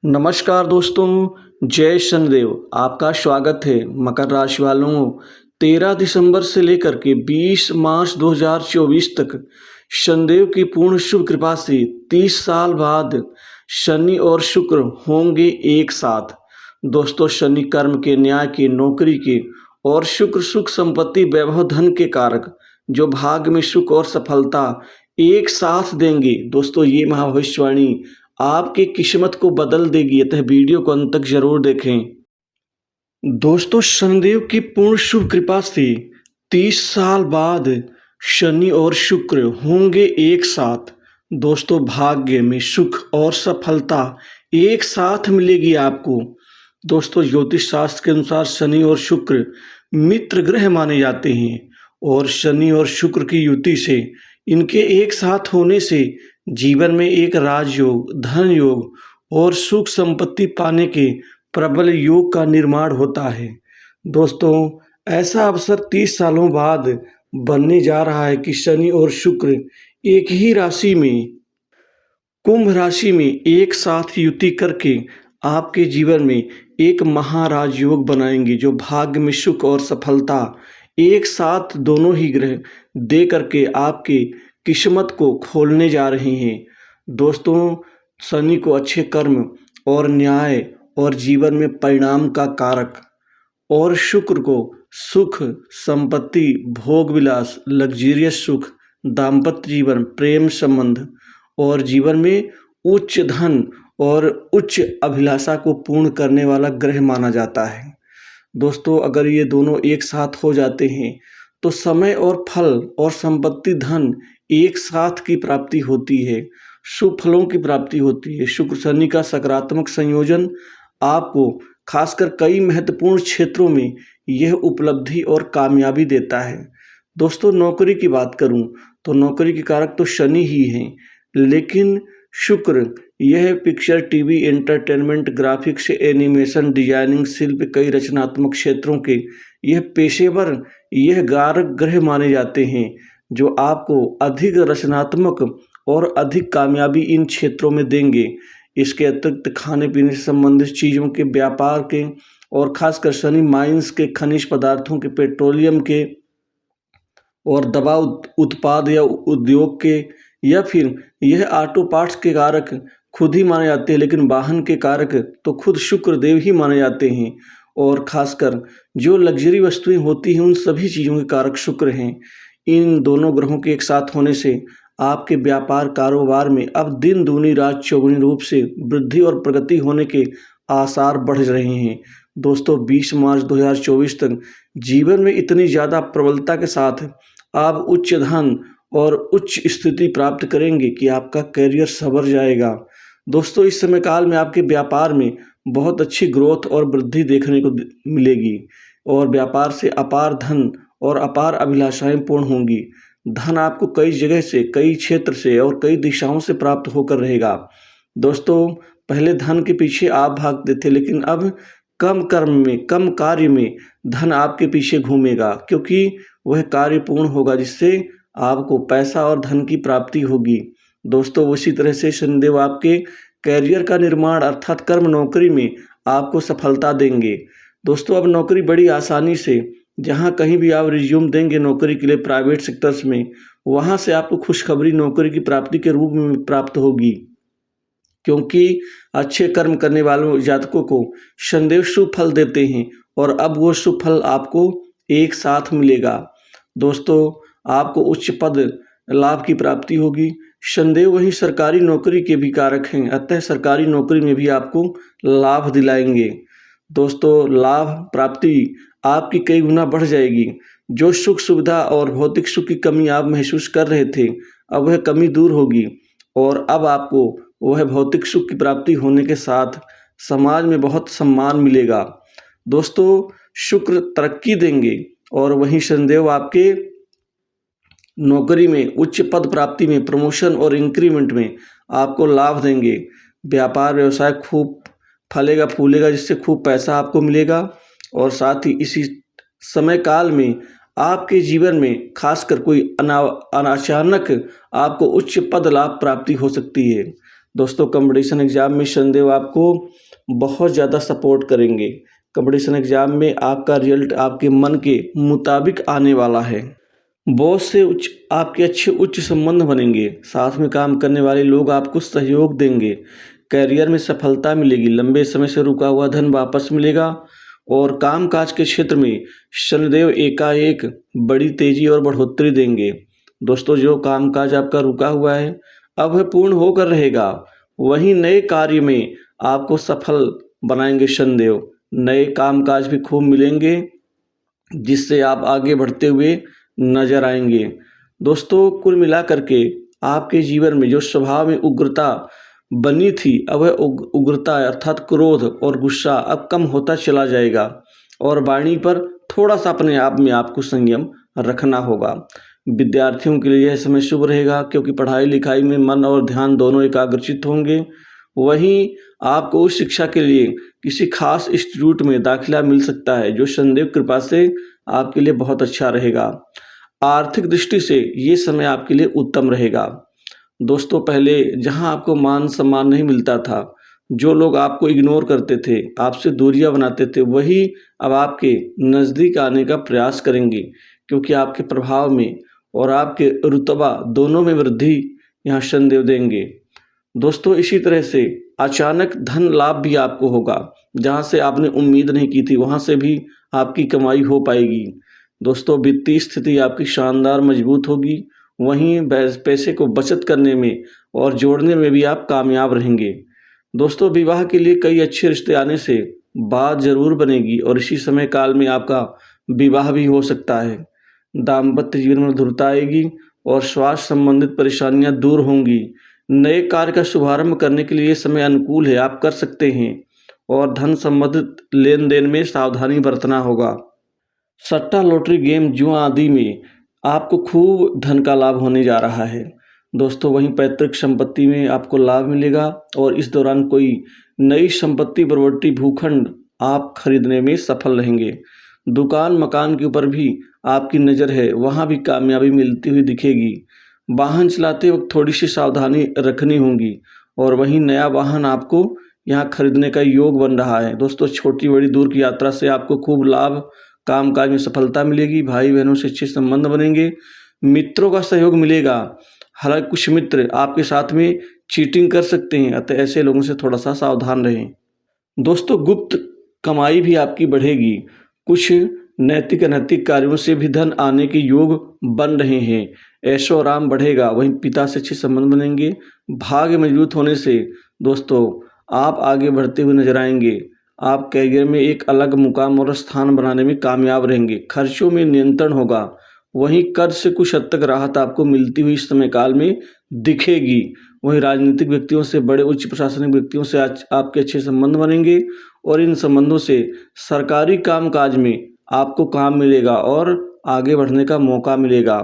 नमस्कार दोस्तों, जय शनिदेव। आपका स्वागत है। मकर राशि वालों, 13 दिसंबर से लेकर के 20 मार्च 2024 तक शनिदेव की पूर्ण शुभ कृपा से 30 साल बाद शनि और शुक्र होंगे एक साथ। दोस्तों, शनि कर्म के, न्याय के, नौकरी के और शुक्र सुख संपत्ति वैभव धन के कारक, जो भाग्य में सुख और सफलता एक साथ देंगे। दोस्तों, ये महाभविष्यवाणी आपकी किस्मत को बदल देगी, अतः वीडियो को अंत तक जरूर देखें। दोस्तों, शनिदेव की पूर्ण शुभ कृपा से 30 साल बाद शनि और शुक्र होंगे एक साथ। दोस्तों, भाग्य में सुख और सफलता एक साथ मिलेगी आपको। दोस्तों, ज्योतिष शास्त्र के अनुसार शनि और शुक्र मित्र ग्रह माने जाते हैं और शनि और शुक्र की युति से, इनके एक साथ होने से जीवन में एक राजयोग, धन योग और सुख संपत्ति पाने के प्रबल योग का निर्माण होता है। दोस्तों, ऐसा अवसर 30 सालों बाद बनने जा रहा है कि शनि और शुक्र एक ही राशि में, कुंभ राशि में एक साथ युति करके आपके जीवन में एक महाराज योग बनाएंगे, जो भाग्य में सुख और सफलता एक साथ दोनों ही ग्रह दे करके आपके किस्मत को खोलने जा रहे हैं। दोस्तों, शनि को अच्छे कर्म और न्याय और जीवन में परिणाम का कारक, और शुक्र को सुख संपत्ति, भोग विलास, लग्जरियस सुख, दाम्पत्य जीवन, प्रेम संबंध और जीवन में उच्च धन और उच्च अभिलाषा को पूर्ण करने वाला ग्रह माना जाता है। दोस्तों, अगर ये दोनों एक साथ हो जाते हैं तो समय और फल और संपत्ति, धन एक साथ की प्राप्ति होती है, शुभ फलों की प्राप्ति होती है। शुक्र शनि का सकारात्मक संयोजन आपको खासकर कई महत्वपूर्ण क्षेत्रों में यह उपलब्धि और कामयाबी देता है। दोस्तों, नौकरी की बात करूं तो नौकरी के कारक तो शनि ही हैं, लेकिन शुक्र यह picture, TV, entertainment, graphics, animation, designing, शिल्प, कई रचनात्मक क्षेत्रों के यह पेशेवर, यह कारक ग्रह माने जाते हैं, जो आपको अधिक रचनात्मक और अधिक कामयाबी इन क्षेत्रों में देंगे। इसके अतिरिक्त खाने पीने से संबंधित चीज़ों के, व्यापार के और खासकर शनि माइंस के, खनिज पदार्थों के, पेट्रोलियम के और दवा उत्पाद या उद्योग के, या फिर यह ऑटो पार्ट्स के कारक खुद ही माने जाते हैं, लेकिन वाहन के कारक तो खुद शुक्र देव ही माने जाते हैं। और खासकर जो लग्जरी वस्तुएं होती हैं, उन सभी चीज़ों के कारक शुक्र हैं। इन दोनों ग्रहों के एक साथ होने से आपके व्यापार कारोबार में अब दिन दूनी रात चौगुनी रूप से वृद्धि और प्रगति होने के आसार बढ़ रहे हैं। दोस्तों, 20 मार्च 2024 तक जीवन में इतनी ज़्यादा प्रबलता के साथ आप उच्च धन और उच्च स्थिति प्राप्त करेंगे कि आपका करियर संवर जाएगा। दोस्तों, इस समय काल में आपके व्यापार में बहुत अच्छी ग्रोथ और वृद्धि देखने को मिलेगी और व्यापार से अपार धन और अपार अभिलाषाएं पूर्ण होंगी। धन आपको कई जगह से, कई क्षेत्र से और कई दिशाओं से प्राप्त होकर रहेगा। दोस्तों, पहले धन के पीछे आप भागते थे, लेकिन अब कम कर्म में, कम कार्य में धन आपके पीछे घूमेगा, क्योंकि वह कार्य पूर्ण होगा जिससे आपको पैसा और धन की प्राप्ति होगी। दोस्तों, उसी तरह से शनिदेव आपके कैरियर का निर्माण अर्थात कर्म, नौकरी में आपको सफलता देंगे। दोस्तों, अब नौकरी बड़ी आसानी से, जहां कहीं भी आप रिज्यूम देंगे नौकरी के लिए प्राइवेट सेक्टर्स में, वहां से आपको खुशखबरी नौकरी की प्राप्ति के रूप में प्राप्त होगी, क्योंकि अच्छे कर्म करने वालों जातकों को शनिदेव शुभ फल देते हैं और अब वो शुभ फल आपको एक साथ मिलेगा। दोस्तों, आपको उच्च पद लाभ की प्राप्ति होगी। शनिदेव वहीं सरकारी नौकरी के भी कारक हैं, अतः सरकारी नौकरी में भी आपको लाभ दिलाएंगे। दोस्तों, लाभ प्राप्ति आपकी कई गुना बढ़ जाएगी। जो सुख सुविधा और भौतिक सुख की कमी आप महसूस कर रहे थे, अब वह कमी दूर होगी और अब आपको वह भौतिक सुख की प्राप्ति होने के साथ समाज में बहुत सम्मान मिलेगा। दोस्तों, शुक्र तरक्की देंगे और वहीं शनिदेव आपके नौकरी में उच्च पद प्राप्ति में, प्रमोशन और इंक्रीमेंट में आपको लाभ देंगे। व्यापार व्यवसाय खूब फलेगा फूलेगा, जिससे खूब पैसा आपको मिलेगा और साथ ही इसी समय काल में आपके जीवन में खासकर कोई अचानक आपको उच्च पद लाभ प्राप्ति हो सकती है। दोस्तों कंपटीशन एग्ज़ाम में शनिदेव आपको बहुत ज़्यादा सपोर्ट करेंगे। कंपटीशन एग्ज़ाम में आपका रिजल्ट आपके मन के मुताबिक आने वाला है। बॉस से आपके अच्छे उच्च संबंध बनेंगे। साथ में काम करने वाले लोग आपको सहयोग देंगे। करियर में सफलता मिलेगी। लंबे समय से रुका हुआ धन वापस मिलेगा और कामकाज के क्षेत्र में शनिदेव एकाएक बड़ी तेजी और बढ़ोतरी देंगे। दोस्तों जो कामकाज आपका रुका हुआ है अब वह पूर्ण होकर रहेगा। वहीं नए कार्य में आपको सफल बनाएंगे शनिदेव। नए कामकाज भी खूब मिलेंगे जिससे आप आगे बढ़ते हुए नजर आएंगे। दोस्तों कुल मिलाकर के आपके जीवन में जो स्वभाव में उग्रता बनी थी अब वह उग्रता अर्थात क्रोध और गुस्सा अब कम होता चला जाएगा और वाणी पर थोड़ा सा अपने आप में आपको संयम रखना होगा। विद्यार्थियों के लिए यह समय शुभ रहेगा क्योंकि पढ़ाई लिखाई में मन और ध्यान दोनों एकाग्रचित होंगे। वहीं आपको उच्च शिक्षा के लिए किसी खास इंस्टीट्यूट में दाखिला मिल सकता है जो शनिदेव कृपा से आपके लिए बहुत अच्छा रहेगा। आर्थिक दृष्टि से ये समय आपके लिए उत्तम रहेगा। दोस्तों पहले जहां आपको मान सम्मान नहीं मिलता था, जो लोग आपको इग्नोर करते थे, आपसे दूरियां बनाते थे, वही अब आपके नज़दीक आने का प्रयास करेंगे क्योंकि आपके प्रभाव में और आपके रुतबा दोनों में वृद्धि यहाँ शनिदेव देंगे। दोस्तों इसी तरह से अचानक धन लाभ भी आपको होगा। जहाँ से आपने उम्मीद नहीं की थी वहाँ से भी आपकी कमाई हो पाएगी। दोस्तों वित्तीय स्थिति आपकी शानदार मजबूत होगी। वहीं पैसे को बचत करने में और जोड़ने में भी आप कामयाब रहेंगे। दोस्तों विवाह के लिए कई अच्छे रिश्ते आने से बात जरूर बनेगी और इसी समय काल में आपका विवाह भी हो सकता है। दाम्पत्य जीवन में मधुरता आएगी और स्वास्थ्य संबंधित परेशानियां दूर होंगी। नए कार्य का शुभारंभ करने के लिए ये समय अनुकूल है, आप कर सकते हैं और धन संबंधित लेन देन में सावधानी बरतना होगा। सट्टा लॉटरी गेम जुआ आदि में आपको खूब धन का लाभ होने जा रहा है। दोस्तों वहीं पैतृक संपत्ति में आपको लाभ मिलेगा और इस दौरान कोई नई संपत्ति प्रॉपर्टी भूखंड आप खरीदने में सफल रहेंगे। दुकान मकान के ऊपर भी आपकी नज़र है, वहाँ भी कामयाबी मिलती हुई दिखेगी। वाहन चलाते वक्त थोड़ी सी सावधानी रखनी होगी और वहीं नया वाहन आपको यहाँ खरीदने का योग बन रहा है। दोस्तों छोटी बड़ी दूर की यात्रा से आपको खूब लाभ, कामकाज में सफलता मिलेगी। भाई बहनों से अच्छे संबंध बनेंगे। मित्रों का सहयोग मिलेगा। हालांकि कुछ मित्र आपके साथ में चीटिंग कर सकते हैं, अतः ऐसे लोगों से थोड़ा सा सावधान रहें। दोस्तों गुप्त कमाई भी आपकी बढ़ेगी। कुछ नैतिक अनैतिक कार्यों से भी धन आने के योग बन रहे हैं। ऐशो आराम बढ़ेगा। वहीं पिता से अच्छे संबंध बनेंगे। भाग्य मजबूत होने से दोस्तों आप आगे बढ़ते हुए नजर आएंगे। आप करियर में एक अलग मुकाम और स्थान बनाने में कामयाब रहेंगे। खर्चों में नियंत्रण होगा। वहीं कर्ज से कुछ हद तक राहत आपको मिलती हुई इस समय काल में दिखेगी। वहीं राजनीतिक व्यक्तियों से, बड़े उच्च प्रशासनिक व्यक्तियों से आज आपके अच्छे संबंध बनेंगे और इन संबंधों से सरकारी कामकाज में आपको काम मिलेगा और आगे बढ़ने का मौका मिलेगा।